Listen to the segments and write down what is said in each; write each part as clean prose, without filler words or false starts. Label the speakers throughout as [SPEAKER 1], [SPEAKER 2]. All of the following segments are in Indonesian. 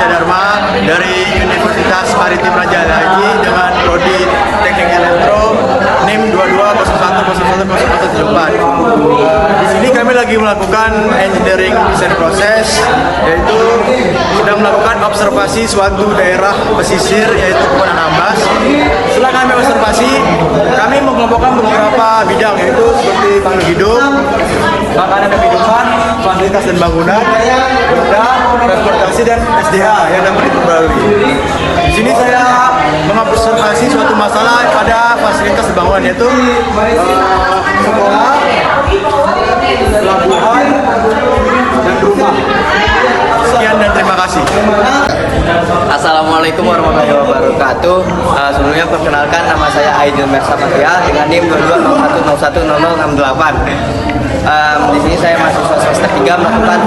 [SPEAKER 1] Dharma dari Universitas Maritim Raja Lagi dengan prodi Teknik Elektro NIM 2201010174. Di sini kami lagi melakukan engineering design proses, yaitu sedang melakukan observasi suatu daerah pesisir yaitu Kepulauan Anambas. Setelah kami observasi, kami mengelompokkan beberapa bidang, yaitu seperti makhluk hidup, makanan dan minuman, fasilitas dan bangunan, benda, transportasi dan SDA yang dapat diperbarui. Di sini saya mengobservasi suatu masalah pada fasilitas dan bangunan, yaitu sekolah, pelabuhan, dan rumah. Sekian dan terima kasih.
[SPEAKER 2] Assalamualaikum warahmatullahi wabarakatuh. Sebelumnya perkenalkan, nama saya Aidil Mersa Fatia dengan NIM 2201010168. Di sini saya mahasiswa semester 3 melakukan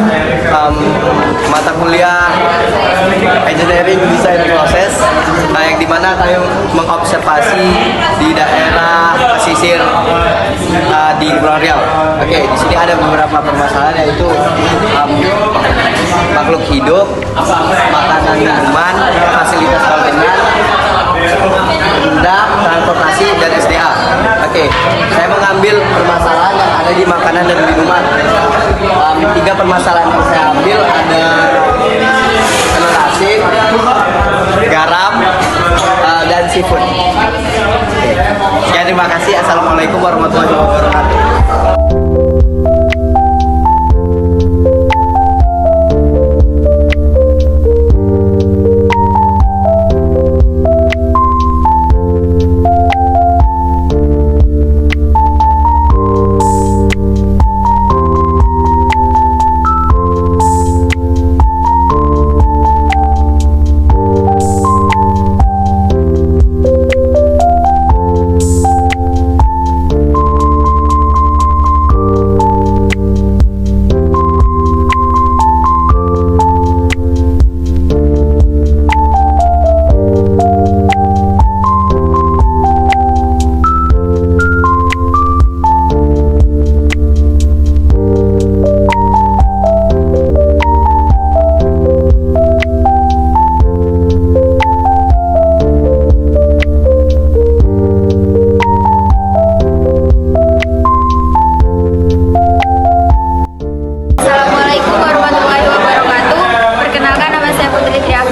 [SPEAKER 2] mata kuliah Engineering Design Process, yang dimana kami mengobservasi di daerah pesisir di Kepulauan Riau. Oke, di sini ada beberapa permasalahan, yaitu makhluk hidup, makanan minuman, fasilitas bangunan, benda, transportasi, dan SDA. Oke, saya mengambil permasalahan yang ada di makanan dan minuman. 3 permasalahan yang saya ambil ada telur asin, garam, dan seafood. Oke. Ya, terima kasih. Assalamualaikum warahmatullahi wabarakatuh.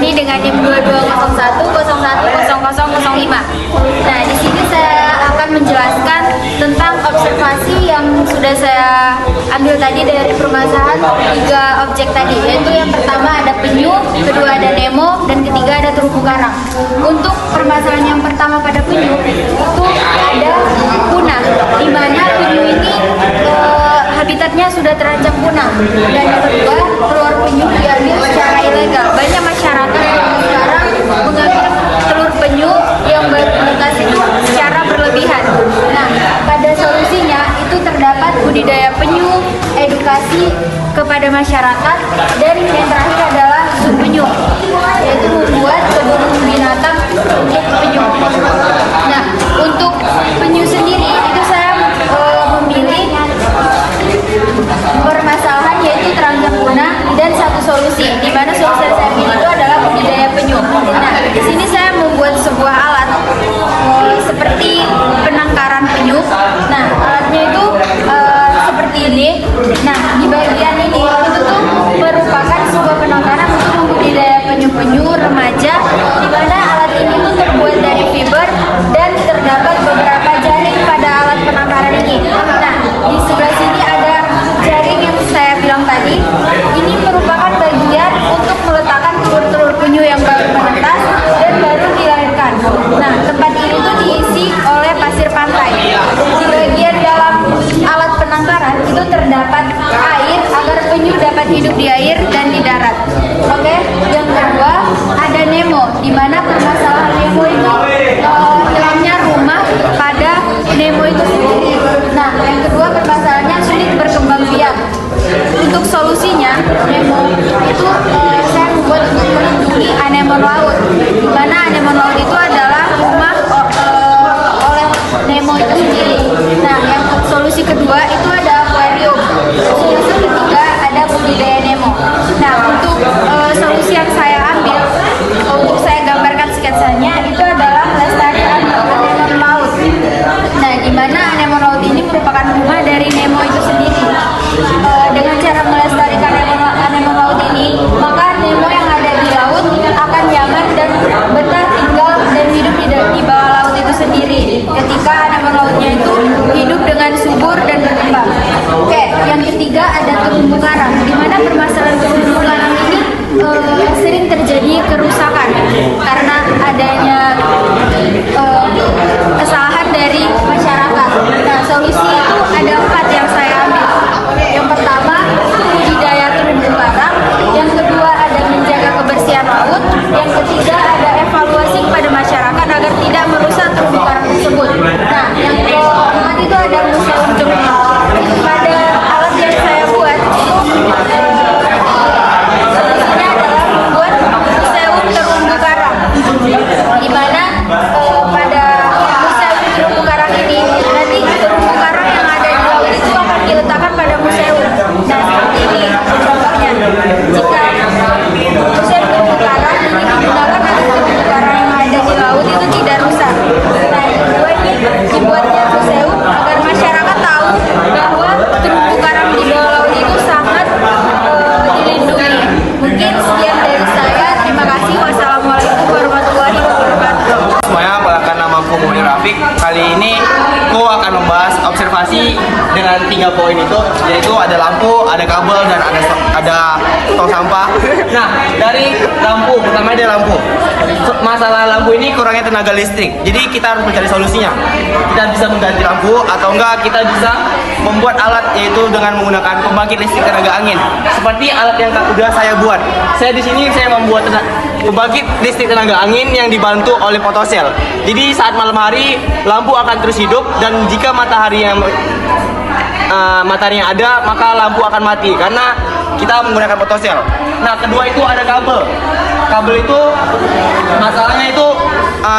[SPEAKER 3] Dengan NIM 2201010105. Nah, di sini saya akan menjelaskan tentang observasi yang sudah saya ambil tadi dari permasalahan 3 objek tadi, yaitu yang pertama ada penyu, kedua ada Nemo, dan ketiga ada terumbu karang. Untuk permasalahan yang pertama pada penyu itu ada punah, di mana penyu ini habitatnya sudah terancam punah, dan yang kedua telur penyu diambil secara ilegal. Banyak masyarakat yang sekarang mengambil telur penyu yang berkualitas itu secara berlebihan. Nah, pada solusinya itu terdapat budidaya penyu, edukasi kepada masyarakat, dan yang terakhir adalah zoo penyu, yaitu membuat kebun binatang untuk penyu. Nah, untuk penyu sendiri itu saya memilih permasalahan yaitu terancam punah dan satu solusi, di mana solusi yang saya pilih itu adalah budidaya penyu. Nah, di sini saya membuat sebuah alat seperti penangkaran penyu. Nah, alatnya itu seperti ini. Nah, di bagian ini itu tuh sering terjadi kerusakan karena adanya kesalahan dari masyarakat. Nah, solusi itu ada 4 yang saya ambil. Yang pertama, budidaya terumbu karang. Yang kedua, ada menjaga kebersihan laut. Yang ketiga, ada evaluasi kepada masyarakat agar tidak merusak terumbu karang tersebut. Nah, yang keempat itu ada museum terumbu. Pada alat yang saya buat itu solusinya adalah membuat museum terumbu karang, di mana pada museum terumbu karang ini nanti terumbu karang yang ada di laut itu akan diletakkan pada museum. Nah, seperti ini contohnya. Jika museum terumbu karang ini digunakan agar terumbu karang yang ada di laut itu tidak rusak. Nah, yang kedua ini dibuatnya museum agar masyarakat tahu bahwa terumbu karang di bawah laut itu sangat dilindungi. Mungkin sekian dari saya. Terima kasih. Wassalamualaikum warahmatullahi wabarakatuh.
[SPEAKER 2] Semuanya, perkenalkan nama aku Muhammad Rafiq. Kali ini aku akan membahas observasi dengan 3 poin itu, yaitu ada lampu, ada kabel, dan ada tong sampah. Nah, dari lampu, pertama ada lampu. Masalah lampu ini kurangnya tenaga listrik, jadi kita harus mencari solusinya. Kita bisa mengganti lampu atau enggak kita bisa membuat alat, yaitu dengan menggunakan pembangkit listrik tenaga angin. Seperti alat yang sudah saya buat. Saya di sini saya membuat pembangkit listrik tenaga angin yang dibantu oleh fotosel. Jadi saat malam hari lampu akan terus hidup, dan jika matahari yang ada maka lampu akan mati karena kita menggunakan fotosel. Nah, kedua itu ada kabel. Kabel itu masalahnya itu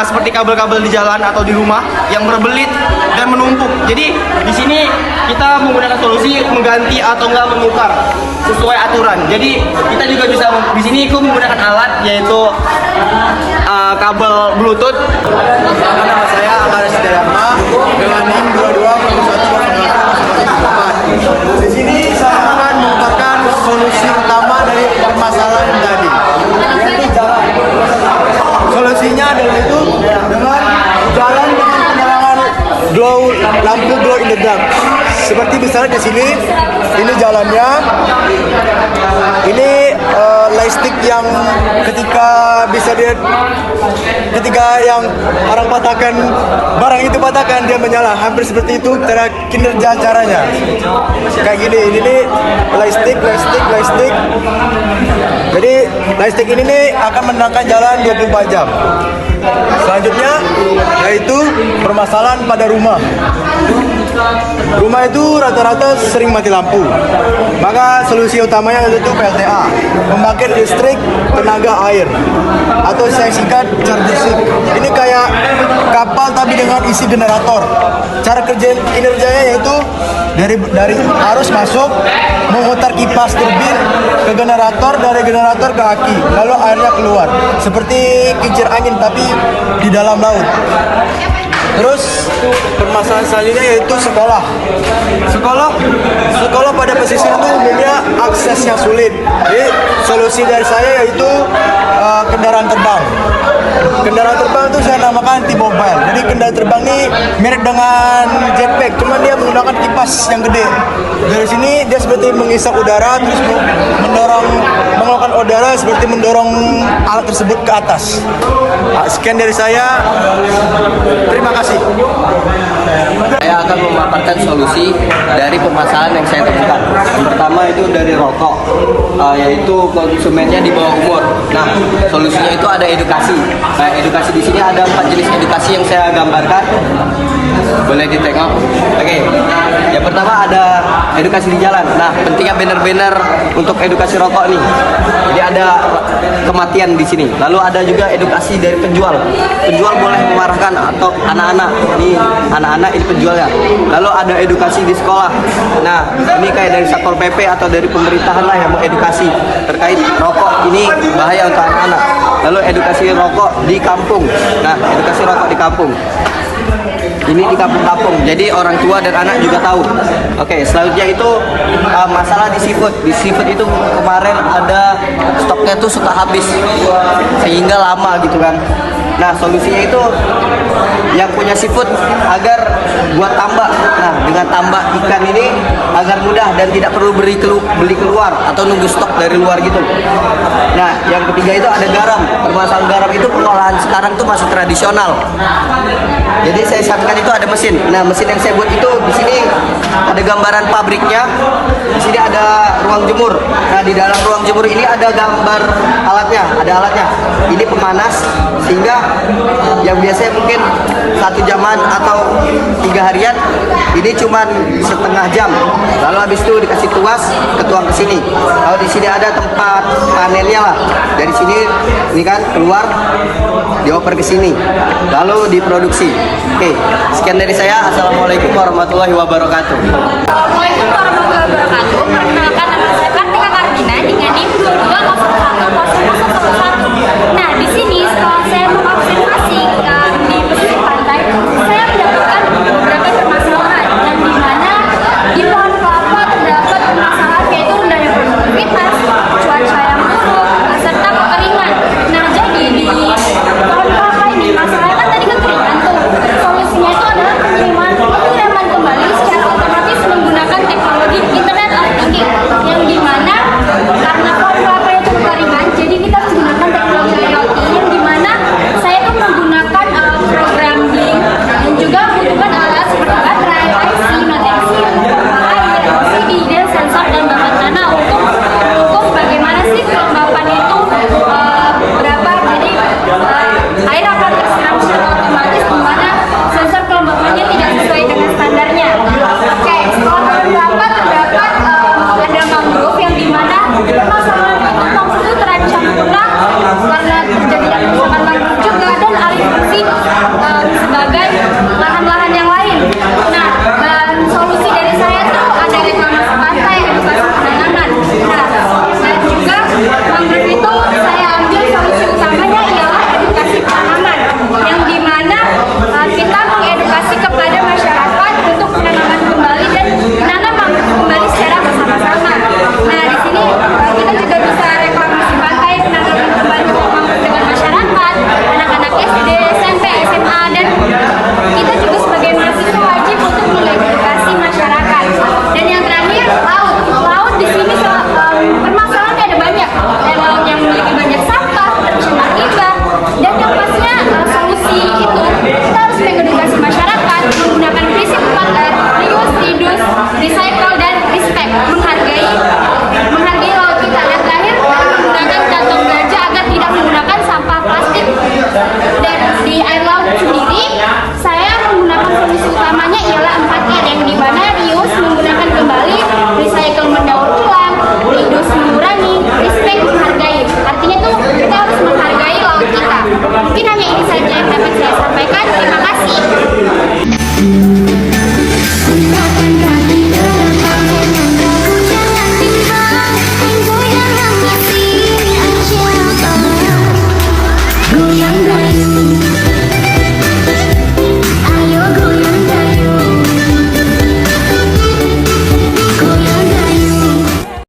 [SPEAKER 2] seperti kabel-kabel di jalan atau di rumah yang berbelit dan menumpuk. Jadi di sini kita menggunakan solusi mengganti atau enggak menukar sesuai aturan. Jadi kita juga bisa di sini aku menggunakan alat, yaitu kabel Bluetooth.
[SPEAKER 1] Nama saya Akaris Dayatma dengan NIM 2201. Di sini saya akan memaparkan solusi utama dari permasalahan tadi, yaitu jalan. Solusinya adalah itu dengan jalan dengan penerangan lampu glow in the dark. Seperti misalnya di sini, ini jalannya, ini lightstick yang ketika yang orang patahkan, barang itu patahkan, dia menyala. Hampir seperti itu cara kinerja caranya. Kayak gini, ini nih lightstick. Jadi lightstick ini nih akan menerangkan jalan 24 jam. Selanjutnya yaitu permasalahan pada rumah. Rumah itu rata-rata sering mati lampu. Maka solusi utamanya yaitu PLTA, pembangkit listrik tenaga air, atau saya singkat charger ship. Ini kayak kapal tapi dengan isi generator. Cara kinerjanya yaitu dari arus masuk memutar kipas turbin ke generator, dari generator ke aki, lalu airnya keluar seperti kincir angin tapi di dalam laut. Terus permasalahan selanjutnya yaitu sekolah pada pesisir itu umumnya akses yang sulit. Jadi solusi dari saya yaitu kendaraan terbang itu saya namakan T-Mobile. Jadi kendaraan terbang ini mirip dengan jetpack, cuma dia menggunakan kipas yang gede. Dari sini dia seperti mengisap udara, terus mengeluarkan udara seperti mendorong alat tersebut ke atas. Sekian dari saya. Terima kasih.
[SPEAKER 2] Saya akan memaparkan solusi dari permasalahan yang saya temukan. Yang pertama itu dari rokok, yaitu konsumennya di bawah umur. Nah, solusinya itu ada edukasi. Nah, edukasi di sini ada 4 jenis edukasi yang saya gambarkan. Boleh ditengok. Oke. Yang pertama ada edukasi di jalan. Nah, pentingnya banner-banner untuk edukasi rokok nih. Jadi ada kematian di sini. Lalu ada juga edukasi dari penjual. Penjual boleh memarahkan atau anak-anak. Ini anak-anak, ini penjualnya. Lalu ada edukasi di sekolah. Nah, ini kayak dari Satpol PP atau dari pemerintahan lah yang mau edukasi terkait rokok ini bahaya untuk anak-anak. Lalu edukasi rokok di kampung. Nah, edukasi rokok di kampung. Ini di kampung-kampung, jadi orang tua dan anak juga tahu. Oke, selanjutnya itu masalah di seafood. Di seafood itu kemarin ada stoknya tuh suka habis, sehingga lama gitu kan. Nah, solusinya itu yang punya seafood agar buat tambak. Nah, dengan tambak ikan ini agar mudah dan tidak perlu beli keluar atau nunggu stok dari luar gitu. Nah, yang ketiga itu ada garam. Permasalahan garam itu pengolahan sekarang tuh masih tradisional. Jadi saya siapkan itu ada mesin. Nah, mesin yang saya buat itu di sini ada gambaran pabriknya. Di sini ada ruang jemur. Nah, di dalam ruang jemur ini ada gambar alatnya, ada alatnya. Ini pemanas sehingga yang biasanya mungkin 1 jaman atau 3 harian ini cuman setengah jam. Lalu habis itu dikasih tuas, ketuang ke sini. Lalu di sini ada tempat panelnya lah. Dari sini ini kan keluar dioper ke sini. Lalu diproduksi. Oke, sekian dari saya. Assalamualaikum warahmatullahi wabarakatuh.
[SPEAKER 3] Assalamualaikum warahmatullahi wabarakatuh. Perkenalkan nama saya Kartika Kardina dengan NIM 22010111. Nah, di sini setelah saya mengobservasi ikan di pesisir pantai, saya mendapatkan beberapa permasalahan dan di mana di pohon kelapa terdapat permasalahan yaitu rendahnya produktivitas, cuaca yang buruk, serta kekeringan. Nah, jadi di pohon kelapa ini masalahnya kan tadi kekeringan tuh. Solusinya itu adalah penyiraman kembali secara otomatis menggunakan teknologi Internet of Things yang dimana karena pohon kelapa itu kekeringan, jadi kita menggunakan teknologi IoT yang dimana saya itu menggunakan program Blink dan juga membutuhkan alat seperti baterai, IC, magnesium, air, LCD, dan sensor dan bahan tanah untuk bagaimana sih kelembapan itu berapa. Jadi air akan tersiram secara otomatis dimana sensor kelembapannya tidak sesuai dengan standarnya. Oke, setelah pohon kelapa terdapat ada mangrove yang dimana permasalahan itu mangrove itu terancam punah karena terjadi kerusakan mangrove juga dan alih fungsi sebagai lahan